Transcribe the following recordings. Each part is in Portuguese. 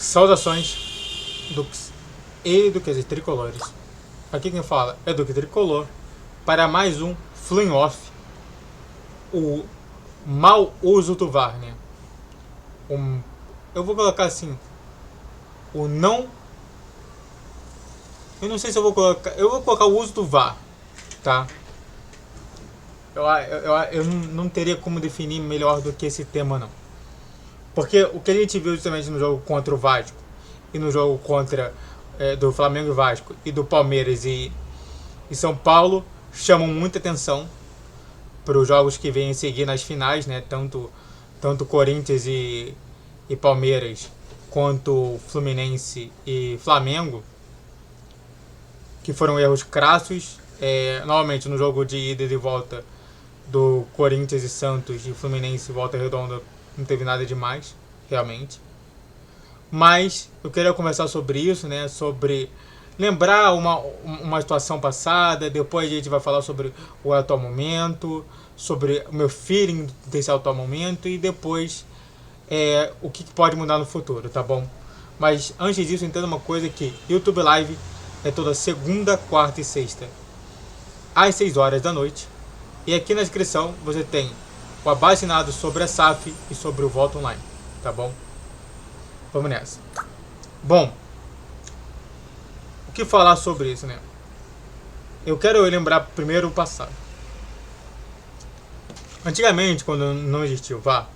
Saudações, Dux e Duques Tricolores. Aqui quem fala é Duque Tricolor para mais um Fling Off, o mau uso do VAR, né? Eu vou colocar assim, o não... Eu não sei se eu vou colocar... Eu vou colocar o uso do VAR, tá? Eu não teria como definir melhor do que esse tema, não. Porque o que a gente viu justamente no jogo contra o Vasco e no jogo contra do Flamengo e Vasco e do Palmeiras e São Paulo chamam muita atenção para os jogos que vêm a seguir nas finais, né? Tanto Corinthians e Palmeiras quanto Fluminense e Flamengo, que foram erros crassos. Novamente no jogo de ida e de volta do Corinthians e Santos e Fluminense Volta Redonda não teve nada demais, realmente. Mas eu queria conversar sobre isso, né? Sobre lembrar uma situação passada, depois a gente vai falar sobre o atual momento, sobre o meu feeling desse atual momento e depois o que pode mudar no futuro, tá bom? Mas antes disso, entenda uma coisa, que YouTube Live é toda segunda, quarta e sexta às 6 horas da noite. E aqui na descrição você tem o abaixo sobre a SAF e sobre o voto online, tá bom? Vamos nessa. Bom, o que falar sobre isso, né? Eu quero lembrar primeiro o passado. Antigamente, quando não existia o VAR,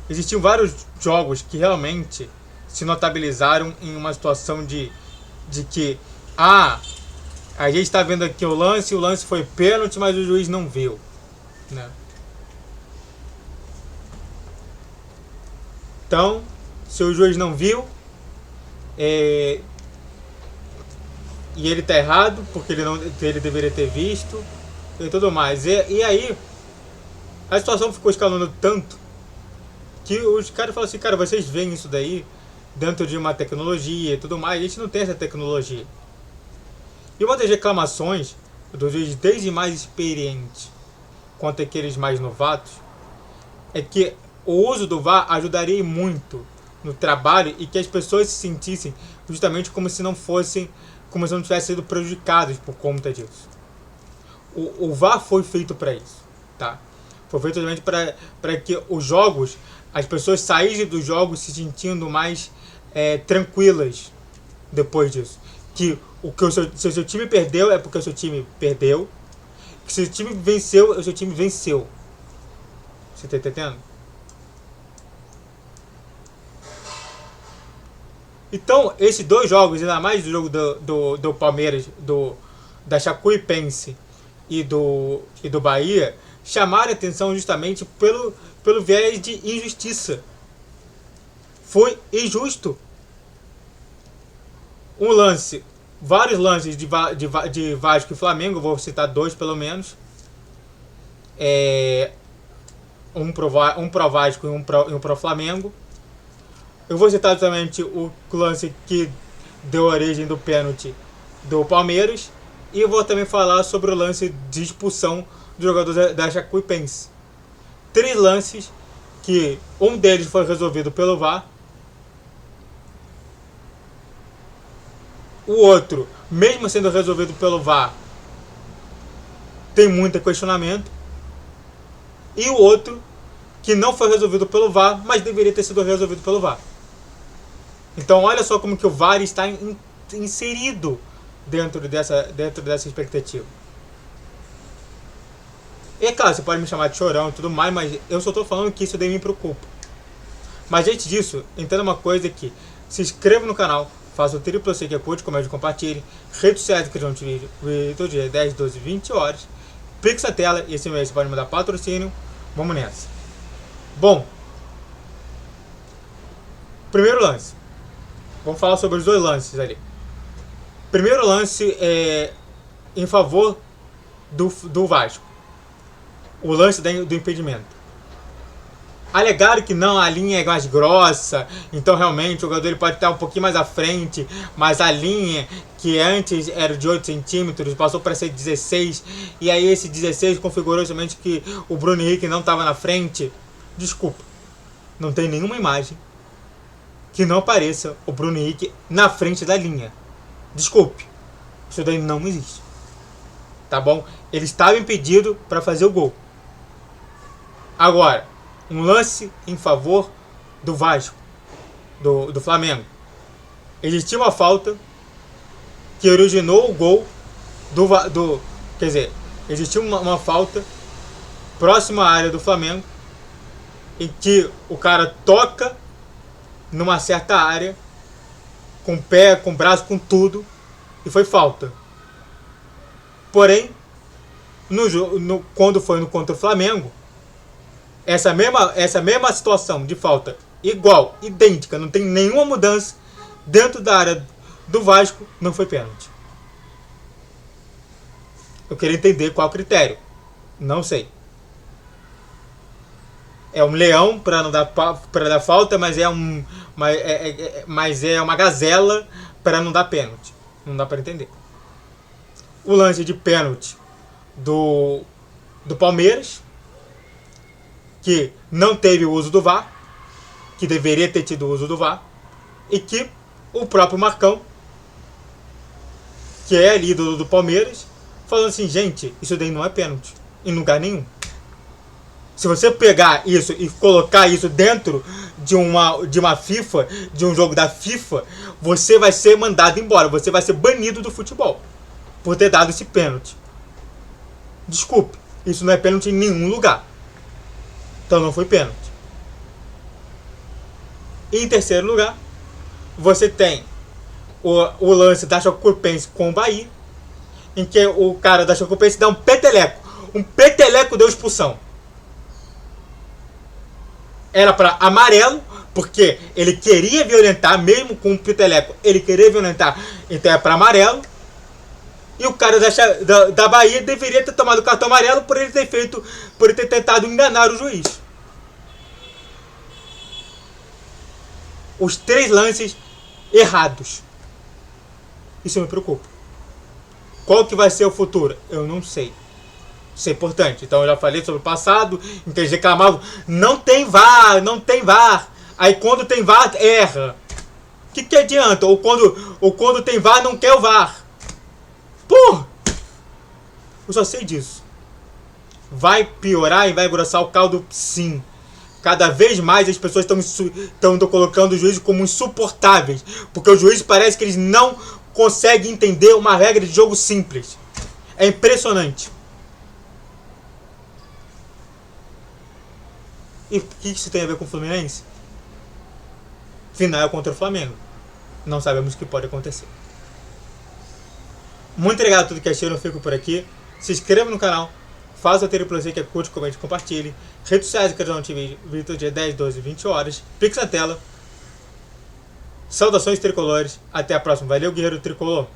existiam vários jogos que realmente se notabilizaram em uma situação de que a gente está vendo aqui o lance foi pênalti, mas o juiz não viu, né? Então, se o juiz não viu e ele está errado, porque ele deveria ter visto e tudo mais. E aí, a situação ficou escalando tanto que os caras falaram assim, cara, vocês veem isso daí dentro de uma tecnologia e tudo mais, a gente não tem essa tecnologia. E uma das reclamações dos juízes desde mais experientes quanto aqueles mais novatos é que o uso do VAR ajudaria muito no trabalho e que as pessoas se sentissem justamente como se não tivessem sido prejudicados por conta disso. O VAR foi feito para isso, tá? Foi feito justamente para que os jogos, as pessoas saíssem dos jogos se sentindo mais tranquilas depois disso. Que se o seu time perdeu é porque o seu time perdeu. Que se o time venceu, o seu time venceu. Você tá entendendo? Então, esses dois jogos, ainda mais o jogo do Palmeiras, da Chapecoense e do Bahia, chamaram a atenção justamente pelo viés de injustiça. Foi injusto. Vários lances de Vasco e Flamengo, vou citar dois pelo menos. Um pro Vasco e um pro Flamengo. Eu vou citar justamente o lance que deu origem do pênalti do Palmeiras. E eu vou também falar sobre o lance de expulsão do jogador da Chapecoense. 3 lances que um deles foi resolvido pelo VAR. O outro, mesmo sendo resolvido pelo VAR, tem muito questionamento. E o outro, que não foi resolvido pelo VAR, mas deveria ter sido resolvido pelo VAR. Então olha só como que o VAR está inserido dentro dessa expectativa. E é claro, você pode me chamar de chorão e tudo mais, mas eu só estou falando que isso daí me preocupa. Mas antes disso, entenda uma coisa aqui. Se inscreva no canal, faça o triplo C que é curte, comente, compartilhe. Redes sociais que de vídeo todo dia, 10, 12, 20 horas. Pix na tela e esse mês você pode mandar patrocínio. Vamos nessa. Bom, primeiro lance. Vamos falar sobre os dois lances ali. Primeiro lance é em favor do Vasco. O lance do impedimento. Alegaram que não, a linha é mais grossa, então realmente o jogador ele pode estar um pouquinho mais à frente, mas a linha que antes era de 8 centímetros passou para ser 16, e aí esse 16 configurou somente que o Bruno Henrique não estava na frente. Desculpa. não tem nenhuma imagem que não apareça o Bruno Henrique na frente da linha. Desculpe, isso daí não existe. Tá bom? Ele estava impedido para fazer o gol. Agora, um lance em favor do Vasco, do Flamengo. Existiu uma falta que originou o gol quer dizer, existiu uma falta próxima à área do Flamengo em que o cara toca numa certa área com o pé, com o braço, com tudo, e foi falta. Porém, quando foi no contra o Flamengo, essa mesma situação de falta igual, idêntica, não tem nenhuma mudança dentro da área do Vasco, não foi pênalti. Eu queria entender qual o critério. Não sei. É um leão para não dar falta, mas é uma gazela para não dar pênalti. Não dá para entender. O lance de pênalti do Palmeiras, que não teve o uso do VAR, que deveria ter tido o uso do VAR, e que o próprio Marcão, que é ídolo do Palmeiras, falando assim, gente, isso daí não é pênalti, em lugar nenhum. Se você pegar isso e colocar isso dentro de uma FIFA, de um jogo da FIFA, você vai ser mandado embora, você vai ser banido do futebol por ter dado esse pênalti. Desculpe, isso não é pênalti em nenhum lugar. Então não foi pênalti. E em terceiro lugar, você tem o lance da Chapecoense com o Bahia, em que o cara da Chapecoense dá um peteleco deu expulsão. Era para amarelo, porque ele queria violentar, mesmo com o peteleco, ele queria violentar, então é para amarelo. E o cara da Bahia deveria ter tomado o cartão amarelo por ele ter tentado enganar o juiz. Os 3 lances errados. Isso me preocupa. Qual que vai ser o futuro? Eu não sei. Isso é importante. Então eu já falei sobre o passado, em que eles reclamavam, não tem VAR, não tem VAR. Aí quando tem VAR, erra. O que adianta? Ou quando tem VAR, não quer o VAR. Porra! Eu só sei disso. Vai piorar e vai engrossar o caldo, sim. Cada vez mais as pessoas estão colocando os juízes como insuportáveis. Porque os juízes parece que eles não conseguem entender uma regra de jogo simples. É impressionante. E o que isso tem a ver com o Fluminense? Final contra o Flamengo. Não sabemos o que pode acontecer. Muito obrigado a tudo que assistiram. Eu fico por aqui. Se inscreva no canal. Faça o ter que é curte, comente, compartilhe. Redes sociais do Canal TV, vídeo dia 10, 12, 20 horas. Pix na tela. Saudações tricolores. Até a próxima. Valeu, guerreiro tricolor.